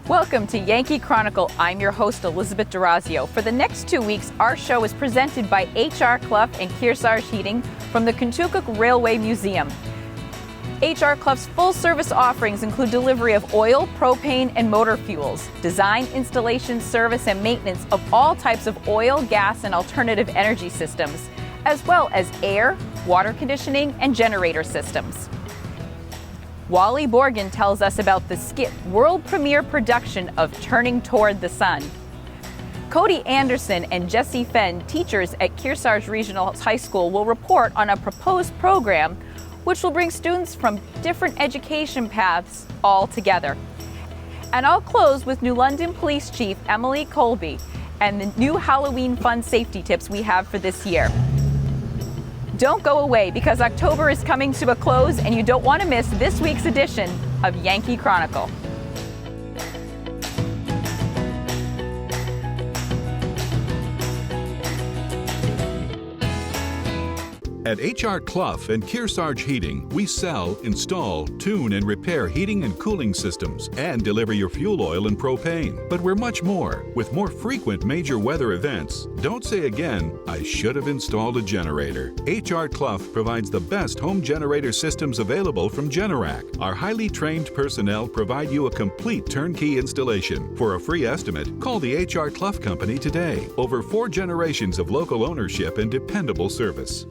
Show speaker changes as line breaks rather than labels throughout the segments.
Welcome to Yankee Chronicle. I'm your host, Elizabeth D'Orazio. For the next 2 weeks, our show is presented by H.R. Clough and Kearsarge Heating from the Kentucky Railway Museum. H.R. Clough's full-service offerings include delivery of oil, propane, and motor fuels, design, installation, service, and maintenance of all types of oil, gas, and alternative energy systems, as well as air, water conditioning, and generator systems. Wally Borgen tells us about the SKIT world premiere production of Turning Toward the Sun. Cody Anderson and Jesse Fenn, teachers at Kearsarge Regional High School, will report on a proposed program which will bring students from different education paths all together. And I'll close with New London Police Chief Emily Coby and the new Halloween fun safety tips we have for this year. Don't go away, because October is coming to a close and you don't want to miss this week's edition of Yankee Chronicle.
At H.R. Clough and Kearsarge Heating, we sell, install, tune, and repair heating and cooling systems and deliver your fuel oil and propane. But we're much more, with more frequent major weather events. Don't say again, I should have installed a generator. H.R. Clough provides the best home generator systems available from Generac. Our highly trained personnel provide you a complete turnkey installation. For a free estimate, call the H.R. Clough Company today. Over 4 generations of local ownership and dependable service.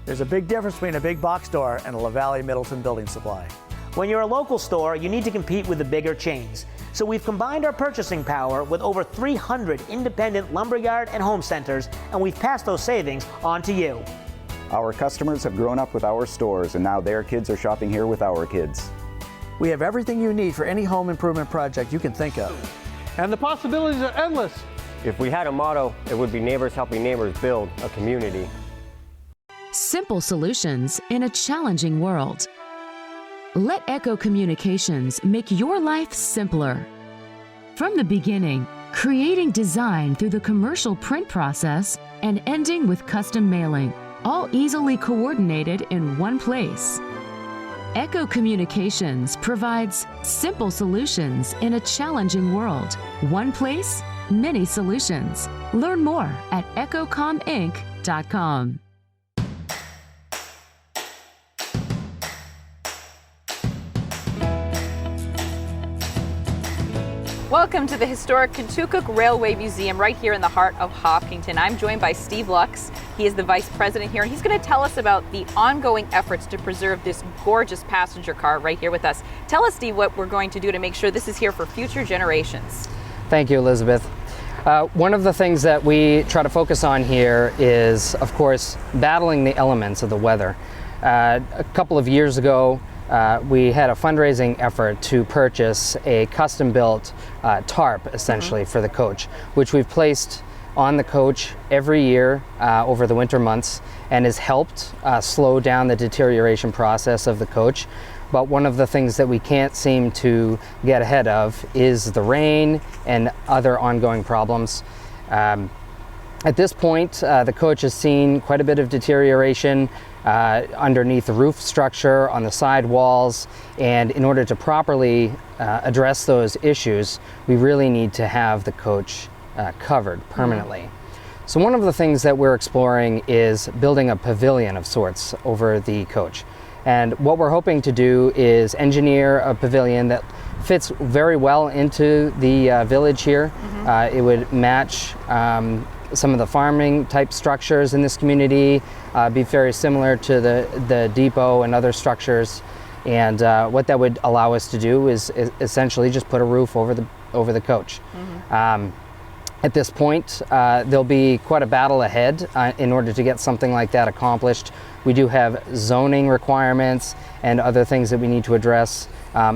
There's a big difference between a big box store and a LaValle Middleton building supply.
When you're a local store, you need to compete with the bigger chains. So we've combined our purchasing power with over 300 independent lumberyard and home centers, and we've passed those savings on to you.
Our customers have grown up with our stores, and now their kids are shopping here with our kids.
We have everything you need for any home improvement project you can think of.
And the possibilities are endless.
If we had a motto, it would be neighbors helping neighbors build a community.
Simple solutions in a challenging world. Let Echo Communications make your life simpler. From the beginning, creating design through the commercial print process and ending with custom mailing, all easily coordinated in one place. Echo Communications provides simple solutions in a challenging world. One place, many solutions. Learn more at echocominc.com.
Welcome to the historic Kentucky Railway Museum right here in the heart of Hopkinton. I'm joined by Steve Lux. He is the vice president here, and he's going to tell us about the ongoing efforts to preserve this gorgeous passenger car right here with us. Tell us, Steve, what we're going to do to make sure this is here for future generations.
Thank you, Elizabeth. One of the things that we try to focus on here is, of course, battling the elements of the weather. A couple of years ago, we had a fundraising effort to purchase a custom-built tarp, essentially, for the coach, which we've placed on the coach every year over the winter months, and has helped slow down the deterioration process of the coach. But one of the things that we can't seem to get ahead of is the rain and other ongoing problems. At this point, the coach has seen quite a bit of deterioration underneath the roof structure, on the side walls, and in order to properly address those issues, we really need to have the coach covered permanently. So one of the things that we're exploring is building a pavilion of sorts over the coach. And what we're hoping to do is engineer a pavilion that fits very well into the village here. It would match some of the farming type structures in this community, be very similar to the depot and other structures. And what that would allow us to do is essentially just put a roof over the coach. At this point, there'll be quite a battle ahead in order to get something like that accomplished. We do have zoning requirements and other things that we need to address.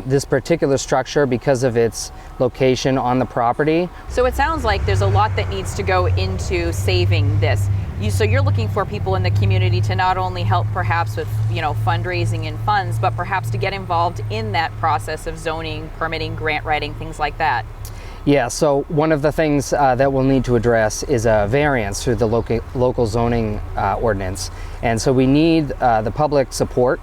This particular structure, because of its location on the property.
So it sounds like there's a lot that needs to go into saving this. So you're looking for people in the community to not only help perhaps with, fundraising and funds, but perhaps to get involved in that process of zoning, permitting, grant writing, things like that.
Yeah, so one of the things that we'll need to address is a variance through the local zoning ordinance. And so we need the public support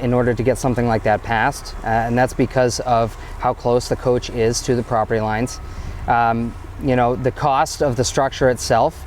in order to get something like that passed, and that's because of how close the coach is to the property lines. You know, the cost of the structure itself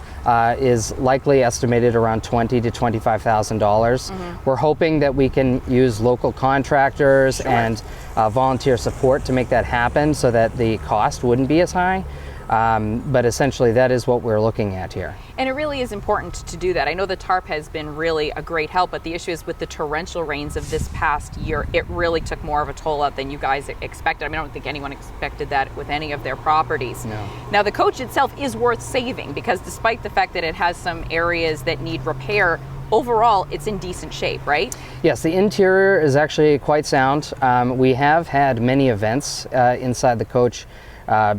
is likely estimated around $20,000 to $25,000. We're hoping that we can use local contractors and volunteer support to make that happen so that the cost wouldn't be as high. But essentially that is what we're looking at here.
And it really is important to do that. I know the tarp has been really a great help, but the issue is with the torrential rains of this past year, it really took more of a toll out than you guys expected. I mean, I don't think anyone expected that with any of their properties.
No.
Now, the coach itself is worth saving because despite the fact that it has some areas that need repair, overall, it's in decent shape, right?
Yes, the interior is actually quite sound. We have had many events inside the coach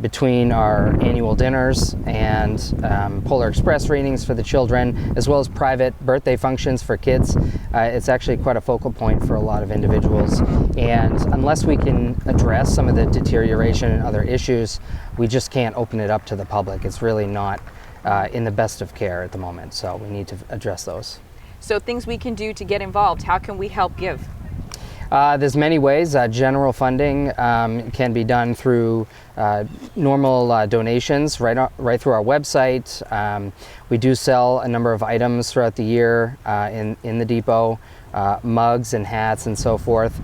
between our annual dinners and Polar Express readings for the children, as well as private birthday functions for kids. It's actually quite a focal point for a lot of individuals. And unless we can address some of the deterioration and other issues, we just can't open it up to the public. It's really not in the best of care at the moment, so we need to address those.
So things we can do to get involved, how can we help give?
There's many ways. General funding can be done through normal donations right through our website. We do sell a number of items throughout the year in the depot, mugs and hats and so forth.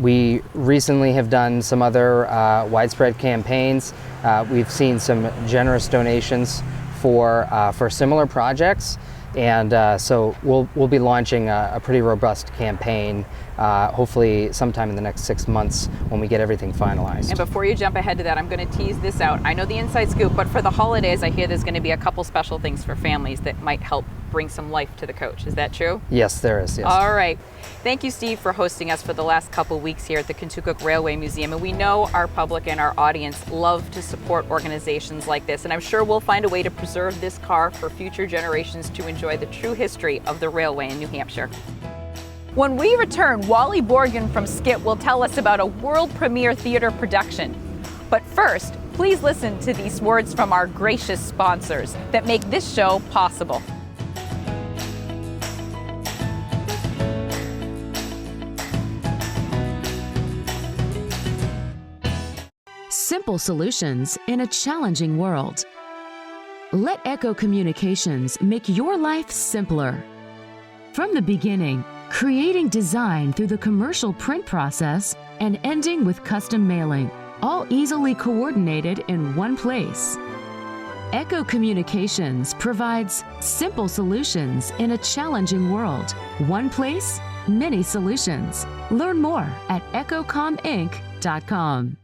We recently have done some other widespread campaigns. We've seen some generous donations for similar projects. And so we'll be launching a pretty robust campaign, hopefully sometime in the next 6 months when we get everything finalized.
And before you jump ahead to that, I'm going to tease this out. I know the inside scoop, but for the holidays, I hear there's going to be a couple special things for families that might help bring some life to the coach. Is that true?
Yes, there is. Yes.
All right. Thank you, Steve, for hosting us for the last couple weeks here at the Kentucky Railway Museum. And we know our public and our audience love to support organizations like this. And I'm sure we'll find a way to preserve this car for future generations to enjoy the true history of the railway in New Hampshire. When we return, Wally Borgen from SKIT will tell us about a world premiere theater production. But first, please listen to these words from our gracious sponsors that make this show possible.
Simple solutions in a challenging world. Let Echo Communications make your life simpler. From the beginning, creating design through the commercial print process and ending with custom mailing, all easily coordinated in one place. Echo Communications provides simple solutions in a challenging world. One place, many solutions. Learn more at echocominc.com.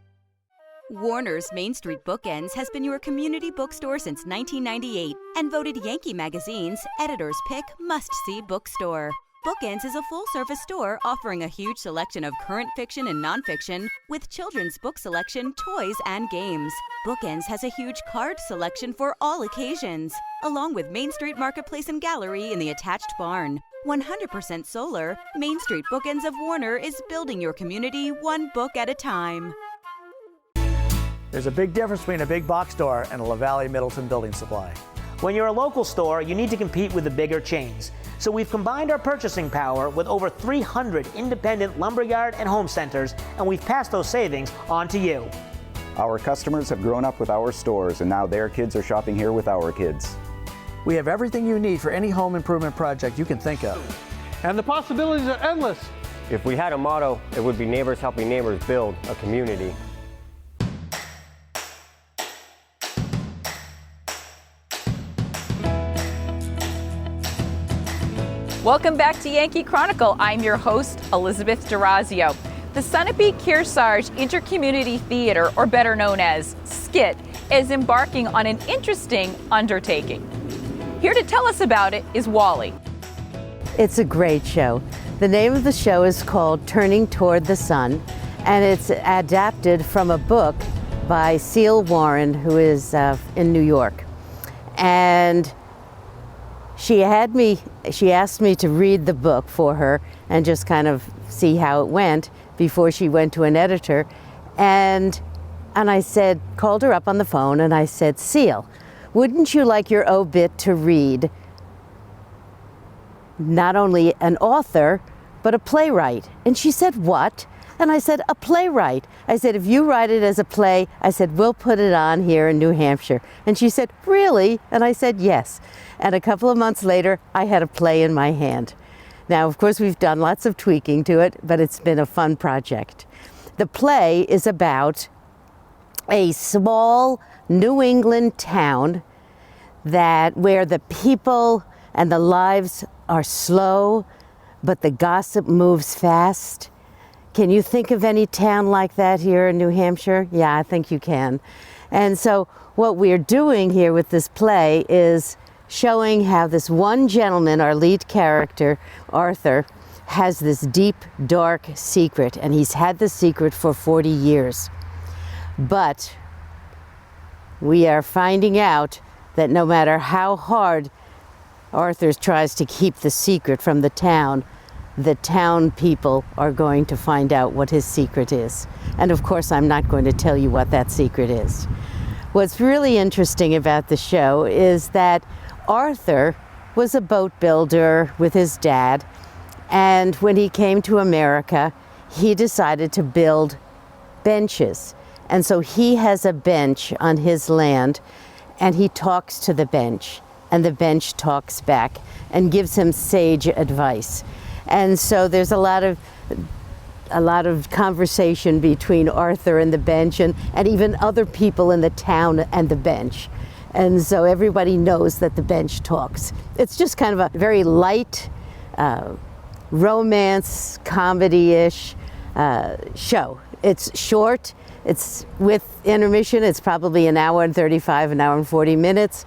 Warner's Main Street Bookends has been your community bookstore since 1998 and voted Yankee Magazine's Editor's Pick Must-See Bookstore. Bookends is a full-service store offering a huge selection of current fiction and nonfiction with children's book selection, toys, and games. Bookends has a huge card selection for all occasions, along with Main Street Marketplace and Gallery in the attached barn. 100% solar, Main Street Bookends of Warner is building your community one book at a time.
There's a big difference between a big box store and a LaValle Middleton building supply.
When you're a local store, you need to compete with the bigger chains. So we've combined our purchasing power with over 300 independent lumberyard and home centers, and we've passed those savings on to you.
Our customers have grown up with our stores, and now their kids are shopping here with our kids.
We have everything you need for any home improvement project you can think of.
And the possibilities are endless.
If we had a motto, it would be neighbors helping neighbors build a community.
Welcome back to Yankee Chronicle. I'm your host, Elizabeth D'Orazio. The Sunapee Kearsarge Intercommunity Theater, or better known as SKIT, is embarking on an interesting undertaking. Here to tell us about it is Wally.
It's a great show. The name of the show is called Turning Toward the Sun, and it's adapted from a book by Cecil Warren, who is in New York. And she asked me to read the book for her and just kind of see how it went before she went to an editor. And I said, called her up on the phone and I said, Cecil, wouldn't you like your obit to read not only an author, but a playwright. And she said, what? And I said, a playwright. I said, if you write it as a play, I said, we'll put it on here in New Hampshire. And she said, really? And I said, yes. And a couple of months later, I had a play in my hand. Now, of course, we've done lots of tweaking to it, but it's been a fun project. The play is about a small New England town where the people and the lives are slow, but the gossip moves fast. Can you think of any town like that here in New Hampshire? Yeah, I think you can. And so what we're doing here with this play is showing how this one gentleman, our lead character, Arthur, has this deep, dark secret, and he's had the secret for 40 years. But we are finding out that no matter how hard Arthur tries to keep the secret from the town people are going to find out what his secret is. And of course, I'm not going to tell you what that secret is. What's really interesting about the show is that Arthur was a boat builder with his dad, and when he came to America, he decided to build benches. And so he has a bench on his land, and he talks to the bench, and the bench talks back and gives him sage advice. And so there's a lot of conversation between Arthur and the bench, and even other people in the town and the bench. And so everybody knows that the bench talks. It's just kind of a very light, romance, comedy-ish show. It's short. It's with intermission. It's probably an hour and 35, an hour and 40 minutes.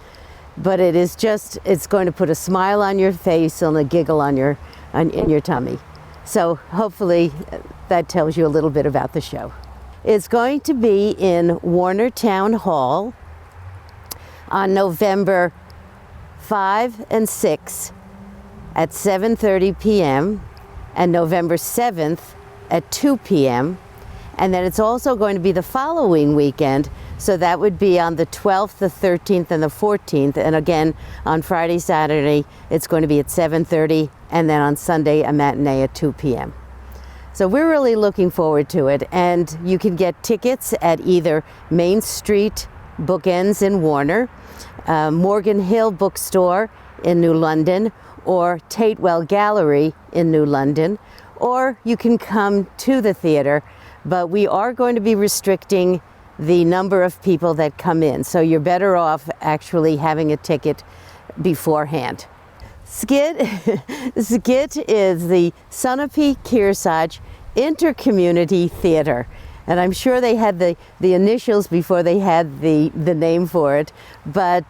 But it is just, it's going to put a smile on your face and a giggle in your tummy. So hopefully that tells you a little bit about the show. It's going to be in Warner Town Hall on November 5 and 6 at 7:30 p.m. and November 7th at 2 p.m. And then it's also going to be the following weekend, so that would be on the 12th, the 13th, and the 14th. And again, on Friday, Saturday, it's going to be at 7:30, and then on Sunday, a matinee at 2 p.m. So we're really looking forward to it, and you can get tickets at either Main Street Bookends in Warner, Morgan Hill Bookstore in New London, or Tatewell Gallery in New London, or you can come to the theater, but we are going to be restricting the number of people that come in, so you're better off actually having a ticket beforehand. SKIT is the Sunapee Kearsarge Intercommunity Theater. And I'm sure they had the initials before they had the name for it, but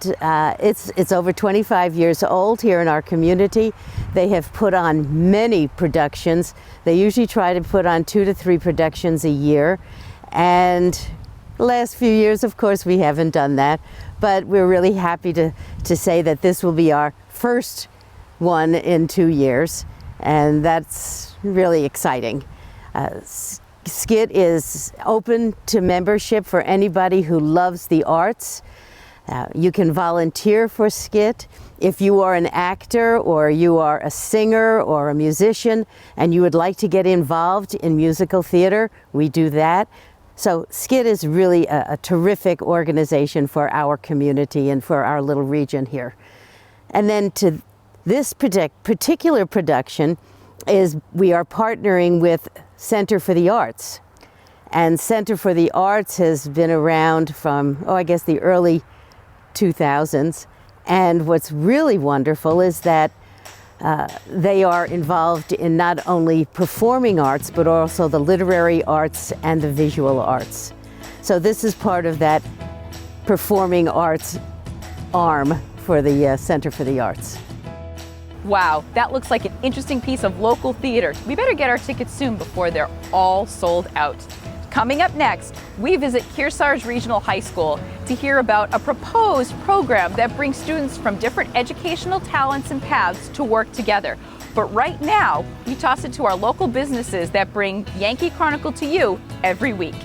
it's over 25 years old here in our community. They have put on many productions. They usually try to put on 2 to 3 productions a year. And the last few years, of course, we haven't done that, but we're really happy to say that this will be our first one in 2 years, and that's really exciting. SKIT is open to membership for anybody who loves the arts. You can volunteer for SKIT. If you are an actor or you are a singer or a musician and you would like to get involved in musical theater, we do that. So SKIT is really a terrific organization for our community and for our little region here. And then to this particular production we are partnering with Center for the Arts. And Center for the Arts has been around from, I guess the early 2000s. And what's really wonderful is that they are involved in not only performing arts, but also the literary arts and the visual arts. So this is part of that performing arts arm for the Center for the Arts.
Wow, that looks like an interesting piece of local theater. We better get our tickets soon before they're all sold out. Coming up next, we visit Kearsarge Regional High School to hear about a proposed program that brings students from different educational talents and paths to work together. But right now, we toss it to our local businesses that bring Yankee Chronicle to you every week.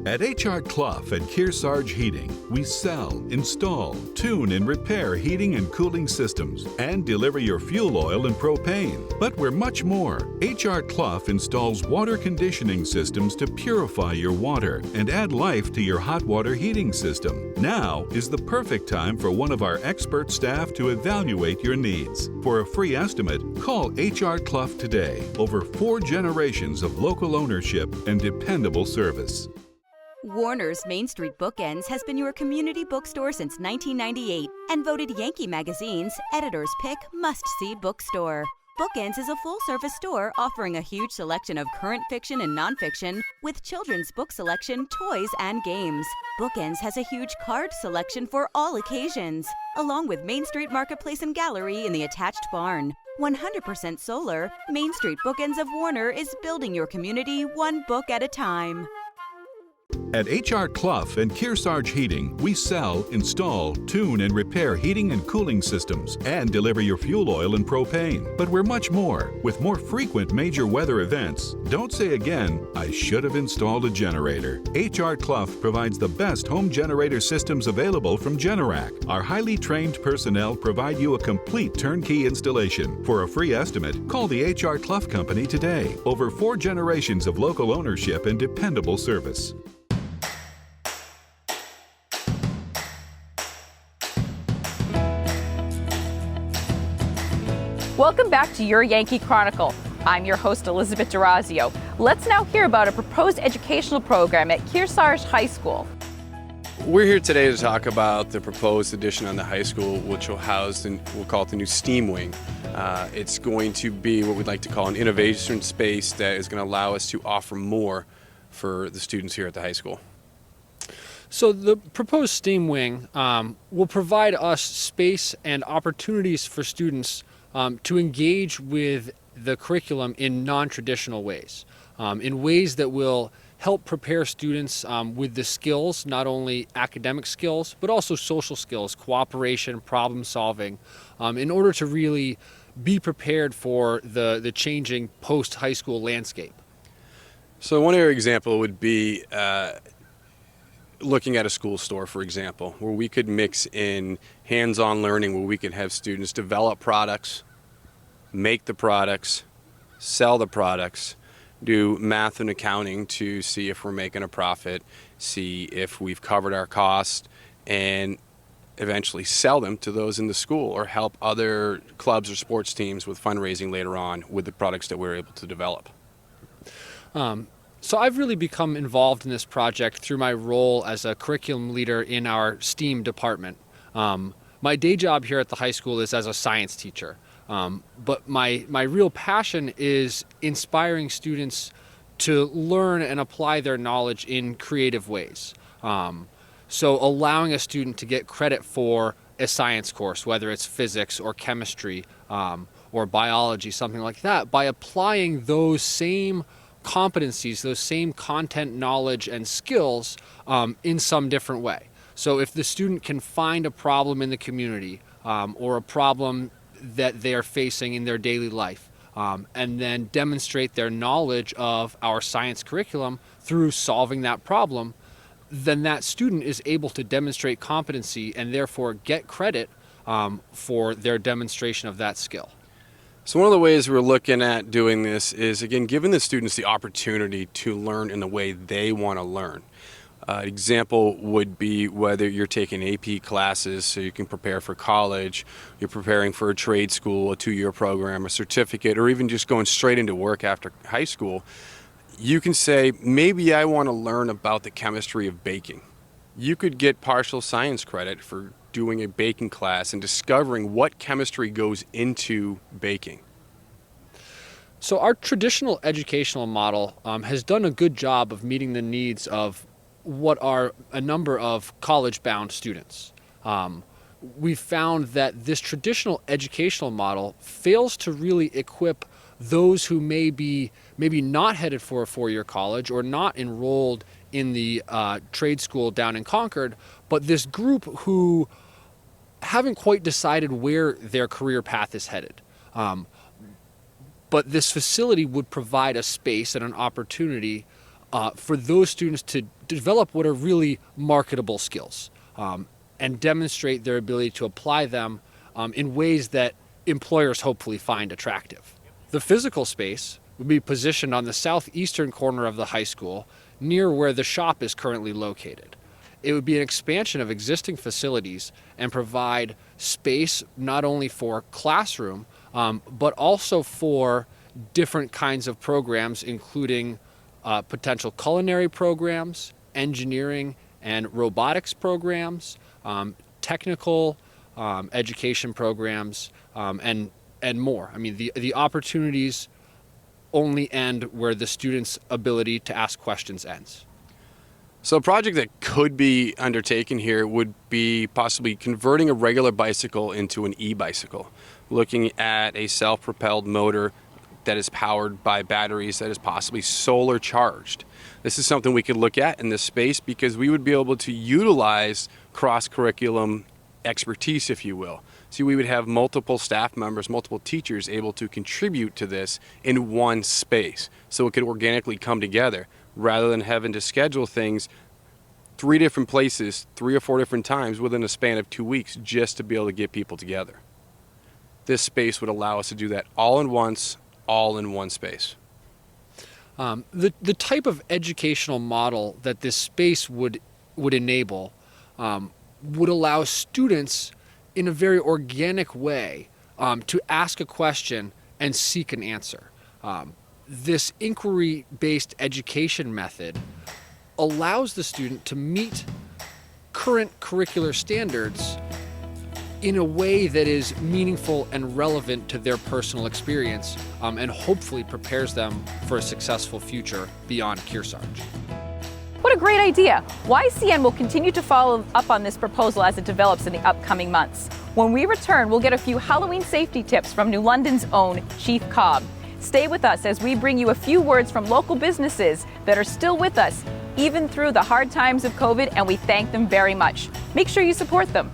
At HR Clough and Kearsarge Heating, we sell, install, tune, and repair heating and cooling systems and deliver your fuel oil and propane. But we're much more. HR Clough installs water conditioning systems to purify your water and add life to your hot water heating system. Now is the perfect time for one of our expert staff to evaluate your needs. For a free estimate, call HR Clough today. Over 4 generations of local ownership and dependable service.
Warner's Main Street Bookends has been your community bookstore since 1998 and voted Yankee Magazine's Editor's Pick Must-See Bookstore. Bookends is a full-service store offering a huge selection of current fiction and nonfiction with children's book selection, toys, and games. Bookends has a huge card selection for all occasions, along with Main Street Marketplace and Gallery in the attached barn. 100% solar, Main Street Bookends of Warner is building your community one book at a time.
At HR Clough and Kearsarge Heating, we sell, install, tune, and repair heating and cooling systems and deliver your fuel oil and propane. But we're much more. With more frequent major weather events, don't say again, "I should have installed a generator." HR Clough provides the best home generator systems available from Generac. Our highly trained personnel provide you a complete turnkey installation. For a free estimate, call the HR Clough Company today. Over 4 generations of local ownership and dependable service.
Welcome back to your Yankee Chronicle. I'm your host, Elizabeth D'Orazio. Let's now hear about a proposed educational program at Kearsarge High School.
We're here today to talk about the proposed addition on the high school, which will house, and we'll call it the new STEAM wing. It's going to be what we'd like to call an innovation space that is going to allow us to offer more for the students here at the high school.
So the proposed STEAM wing will provide us space and opportunities for students to engage with the curriculum in non-traditional ways, in ways that will help prepare students with the skills, not only academic skills, but also social skills, cooperation, problem solving, in order to really be prepared for the changing post-high school landscape.
So one area example would be looking at a school store, for example, where we could mix in hands-on learning, where we could have students develop products, make the products, sell the products, do math and accounting to see if we're making a profit, see if we've covered our costs, and eventually sell them to those in the school or help other clubs or sports teams with fundraising later on with the products that we're able to develop.
So I've really become involved in this project through my role as a curriculum leader in our STEAM department. My day job here at the high school is as a science teacher, but my real passion is inspiring students to learn and apply their knowledge in creative ways. So allowing a student to get credit for a science course, whether it's physics or chemistry or biology, something like that, by applying those same competencies, those same content, knowledge, and skills in some different way. So if the student can find a problem in the community or a problem that they are facing in their daily life and then demonstrate their knowledge of our science curriculum through solving that problem, then that student is able to demonstrate competency and therefore get credit for their demonstration of that skill.
So one of the ways we're looking at doing this is, again, giving the students the opportunity to learn in the way they want to learn. Example would be whether you're taking AP classes so you can prepare for college, you're preparing for a trade school, a 2-year program, a certificate, or even just going straight into work after high school. You can say, maybe I want to learn about the chemistry of baking. You could get partial science credit for doing a baking class and discovering what chemistry goes into baking.
So our traditional educational model has done a good job of meeting the needs of what are a number of college-bound students. We've found that this traditional educational model fails to really equip those who may be not headed for a 4-year college or not enrolled in the trade school down in Concord, but this group who haven't quite decided where their career path is headed. But this facility would provide a space and an opportunity for those students to develop what are really marketable skills and demonstrate their ability to apply them in ways that employers hopefully find attractive. The physical space would be positioned on the southeastern corner of the high school, near where the shop is currently located. It would be an expansion of existing facilities and provide space not only for classroom, but also for different kinds of programs, including potential culinary programs, engineering and robotics programs, technical education programs, and more. I mean, the opportunities only end where the student's ability to ask questions ends.
So a project that could be undertaken here would be possibly converting a regular bicycle into an e-bicycle, looking at a self-propelled motor that is powered by batteries that is possibly solar charged. This is something we could look at in this space because we would be able to utilize cross-curriculum expertise, if you will. So we would have multiple staff members, multiple teachers able to contribute to this in one space, so it could organically come together rather than having to schedule things 3 different places, 3 or 4 different times within a span of 2 weeks just to be able to get people together. This space would allow us to do that all in one space.
The type of educational model that this space would enable would allow students in a very organic way to ask a question and seek an answer. This inquiry-based education method allows the student to meet current curricular standards in a way that is meaningful and relevant to their personal experience, and hopefully prepares them for a successful future beyond Kearsarge.
What a great idea! YCN will continue to follow up on this proposal as it develops in the upcoming months. When we return, we'll get a few Halloween safety tips from New London's own Chief Cobb. Stay with us as we bring you a few words from local businesses that are still with us, even through the hard times of COVID, and we thank them very much. Make sure you support them.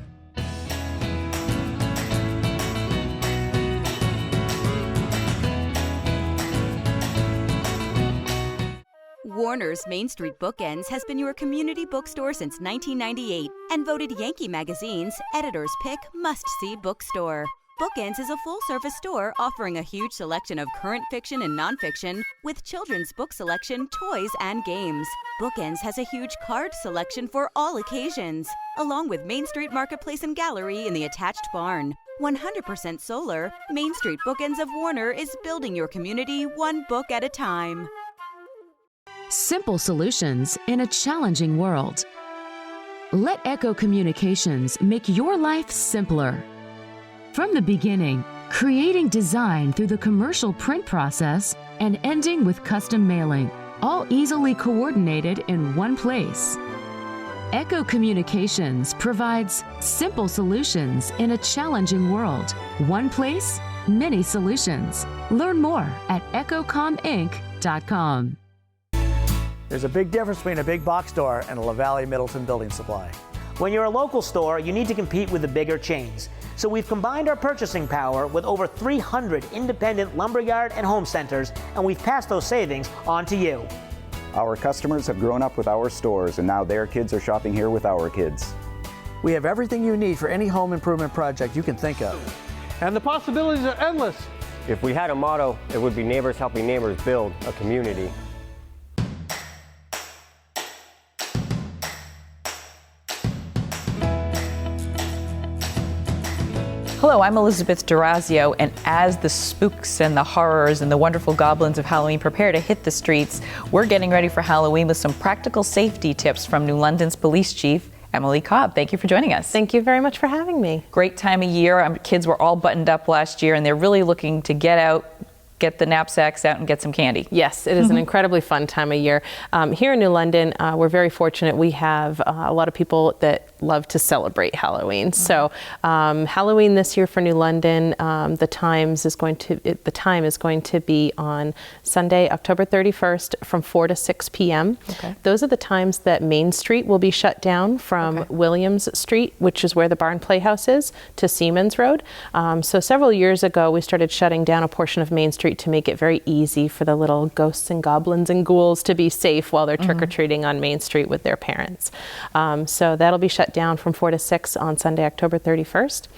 Warner's Main Street Bookends has been your community bookstore since 1998 and voted Yankee Magazine's Editor's Pick Must-See Bookstore. Bookends is a full-service store offering a huge selection of current fiction and nonfiction with children's book selection, toys, and games. Bookends has a huge card selection for all occasions, along with Main Street Marketplace and Gallery in the attached barn. 100% solar, Main Street Bookends of Warner is building your community one book at a time.
Simple solutions in a challenging world. Let Echo Communications make your life simpler. From the beginning, creating design through the commercial print process and ending with custom mailing, all easily coordinated in one place. Echo Communications provides simple solutions in a challenging world. One place, many solutions. Learn more at echocominc.com.
There's a big difference between a big box store and a La Valley Middleton building supply.
When you're a local store, you need to compete with the bigger chains. So we've combined our purchasing power with over 300 independent lumberyard and home centers, and we've passed those savings on to you.
Our customers have grown up with our stores, and now their kids are shopping here with our kids.
We have everything you need for any home improvement project you can think of.
And the possibilities are endless.
If we had a motto, it would be neighbors helping neighbors build a community.
Hello, I'm Elizabeth Durazio, and as the spooks and the horrors and the wonderful goblins of Halloween prepare to hit the streets, we're getting ready for Halloween with some practical safety tips from New London's police chief, Emily Coby. Thank you for joining us.
Thank you very much for having me.
Great time of year. Kids were all buttoned up last year, and they're really looking to get out, get the knapsacks out, and get some candy.
Yes, it is an incredibly fun time of year. Here in New London, we're very fortunate. We have a lot of people that love to celebrate Halloween. So Halloween this year for New London, the time is going to be on Sunday, October 31st from 4 to 6 p.m.
Okay.
Those are the times that Main Street will be shut down from Williams Street, which is where the Barn Playhouse is, to Siemens Road. So several years ago, we started shutting down a portion of Main Street to make it very easy for the little ghosts and goblins and ghouls to be safe while they're trick-or-treating on Main Street with their parents. So that'll be shut down from 4 to 6 on Sunday, October 31st.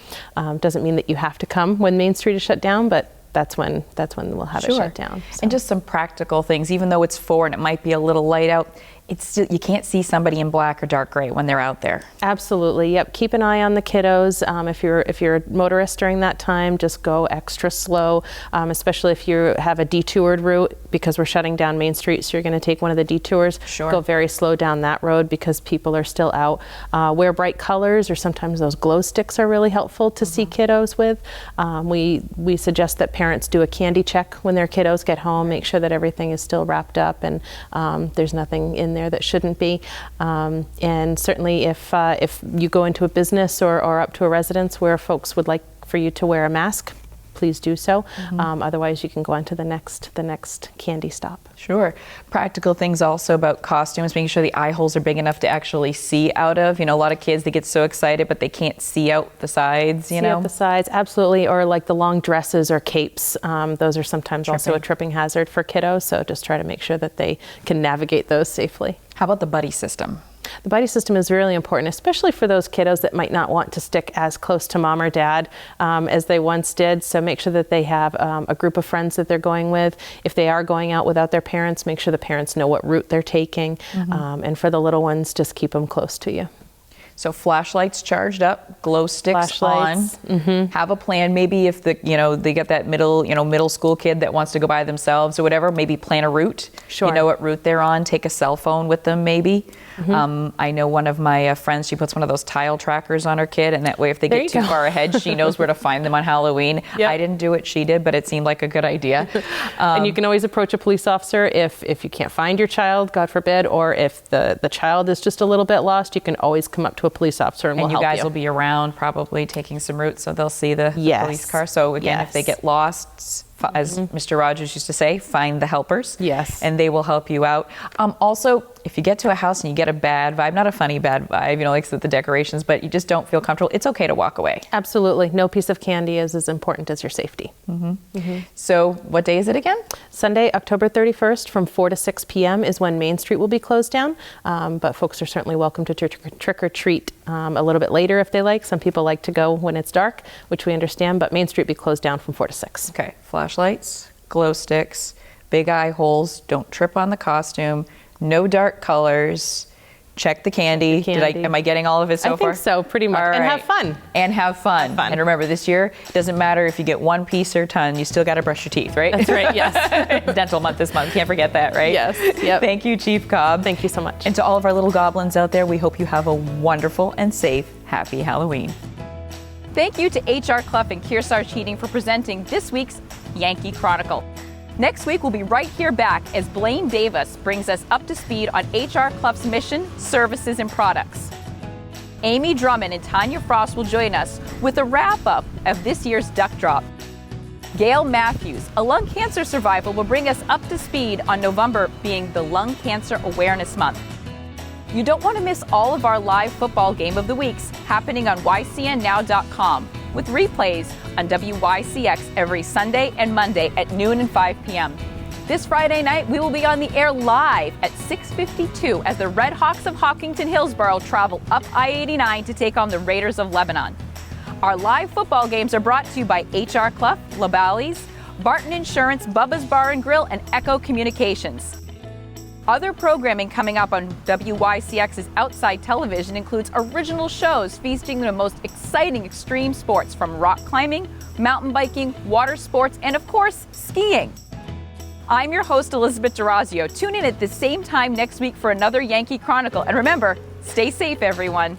Doesn't mean that you have to come when Main Street is shut down, but that's when we'll have it shut down. So.
And just some practical things, even though it's 4 and it might be a little light out, it's still, you can't see somebody in black or dark gray when they're out there.
Absolutely. Yep. Keep an eye on the kiddos. If you're a motorist during that time, just go extra slow, especially if you have a detoured route, because we're shutting down Main Street. So you're going to take one of the detours.
Sure.
Go very slow down that road because people are still out. Wear bright colors, or sometimes those glow sticks are really helpful to see kiddos with. We suggest that parents do a candy check when their kiddos get home. Make sure that everything is still wrapped up and there's nothing in there that shouldn't be. And certainly if you go into a business or up to a residence where folks would like for you to wear a mask, please do so. Otherwise you can go on to the next candy stop.
Sure. Practical things also about costumes, making sure the eye holes are big enough to actually see out of. You know, a lot of kids, they get so excited, but they can't see out the sides,
See out the sides, absolutely. Or like the long dresses or capes. Those are sometimes also a tripping hazard for kiddos. So just try to make sure that they can navigate those safely.
How about the buddy system?
The buddy system is really important, especially for those kiddos that might not want to stick as close to mom or dad as they once did. So make sure that they have a group of friends that they're going with. If they are going out without their parents, make sure the parents know what route they're taking. And for the little ones, just keep them close to you.
So flashlights charged up, glow sticks on. Have a plan. Maybe if they get that middle school kid that wants to go by themselves or whatever, maybe plan a route.
Sure.
You know what route they're on. Take a cell phone with them, maybe. I know one of my friends, she puts one of those tile trackers on her kid, and that way if they get too far ahead, she knows where to find them on Halloween. I didn't do it, she did, but it seemed like a good idea.
And you can always approach a police officer if you can't find your child, God forbid, or if the child is just a little bit lost, you can always come up to a police officer and we'll help you.
And you guys will be around probably taking some routes, so they'll see the police car. So again, if they get lost, as Mr. Rogers used to say, find the helpers.
Yes.
And they will help you out. Also, if you get to a house and you get a bad vibe, not a funny bad vibe, like the decorations, but you just don't feel comfortable, it's okay to walk away.
Absolutely. No piece of candy is as important as your safety.
So what day is it again?
Sunday, October 31st from 4 to 6 p.m. is when Main Street will be closed down. But folks are certainly welcome to trick or treat a little bit later if they like. Some people like to go when it's dark, which we understand, but Main Street will be closed down from 4 to 6.
Okay. Flashlights, glow sticks, big eye holes, don't trip on the costume, no dark colors, check the candy. Am I getting all of it so far?
I think so, pretty much.
All
and
right.
have fun.
And have fun. And remember, this year, it doesn't matter if you get 1 piece or a ton, you still got to brush your teeth, right?
That's right, yes.
Dental month this month, can't forget that, right?
Yes, yep.
Thank you, Chief Cobb.
Thank you so much.
And to all of our little goblins out there, we hope you have a wonderful and safe, happy Halloween. Thank you to HR Clough and Kearsarge Heating for presenting this week's Yankee Chronicle. Next week, we'll be right here back as Blaine Davis brings us up to speed on HR Clough's mission, services, and products. Amy Drummond and Tanya Frost will join us with a wrap-up of this year's Duck Drop. Gail Matthews, a lung cancer survivor, will bring us up to speed on November being the Lung Cancer Awareness Month. You don't want to miss all of our live football game of the weeks happening on YCNNow.com with replays on WYCX every Sunday and Monday at noon and 5 p.m. This Friday night, we will be on the air live at 6:52 as the Red Hawks of Hawkington-Hillsborough travel up I-89 to take on the Raiders of Lebanon. Our live football games are brought to you by HR Clough, LaBalle's, Barton Insurance, Bubba's Bar and Grill, and Echo Communications. Other programming coming up on WYCX's Outside Television includes original shows featuring the most exciting extreme sports from rock climbing, mountain biking, water sports, and of course, skiing. I'm your host, Elizabeth D'Orazio. Tune in at the same time next week for another Yankee Chronicle. And remember, stay safe, everyone.